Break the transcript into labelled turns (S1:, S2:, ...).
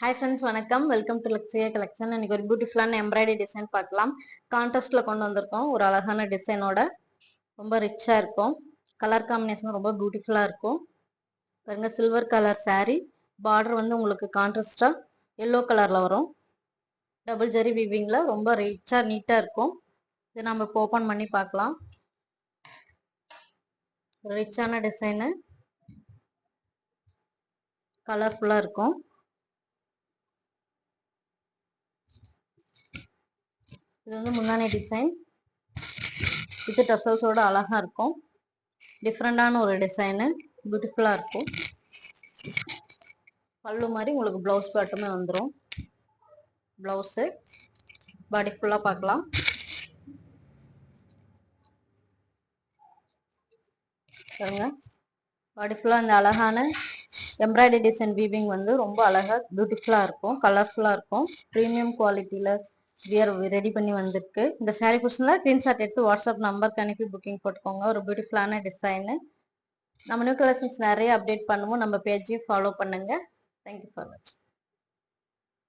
S1: Hi friends, வணக்கம். Welcome to Luxia collection. இன்னைக்கு ஒரு பியூட்டிஃபுல்லான எம்ப்ராய்டரி டிசைன் பார்க்கலாம். கான்ட்ராஸ்ட்ல கொண்டு வந்திருக்கோம். ஒரு அழகான டிசைனோட ரொம்ப ரிச்சா இருக்கும். கலர் காம்பினேஷன் ரொம்ப பியூட்டிஃபுல்லா இருக்கும். பாருங்க, சில்வர் கலர் saree. பார்டர் வந்து உங்களுக்கு கான்ட்ராஸ்டா எல்லோ கலர்ல வரும். டபுள் ஜரி வீவிங்ல ரொம்ப ரிச்சா நீட்டா இருக்கும். இது நம்ம இப்போ ஓபன் பண்ணி பார்க்கலாம். ரிச்சான டிசைனு, கலர்ஃபுல்லா இருக்கும். இது வந்து முந்தானி டிசைன். இது டசல்ஸோட அழகா இருக்கும். டிஃப்ரெண்டான ஒரு டிசைனு, பியூட்டிஃபுல்லா இருக்கும். பல்லு மாதிரி உங்களுக்கு பிளவுஸ் பேட்டர்மே வந்துடும். பிளவுஸு பாடி ஃபுல்லா பார்க்கலாம். பாருங்க, பாடி ஃபுல்லா இந்த அழகான எம்ப்ராய்டரி டிசைன் வீவிங் வந்து ரொம்ப அழகா பியூட்டிஃபுல்லா இருக்கும், கலர்ஃபுல்லா இருக்கும். ப்ரீமியம் குவாலிட்டியில வியர் ரெடி பண்ணி வந்திருக்கு. இந்த சாரீ பிடிச்சிருந்தா ஸ்கிரீன்ஷாட் எடுத்து வாட்ஸ்அப் நம்பருக்கு அனுப்பி புக்கிங் போட்டுக்கோங்க. ஒரு பியூட்டிஃபுல்லான டிசைனு. நம்ம நியூ கலெக்ஷன்ஸ் நிறைய அப்டேட் பண்ணுவோம். நம்ம பேஜையும் ஃபாலோ பண்ணுங்க. தேங்க்யூ ஃபார் வாட்சிங்.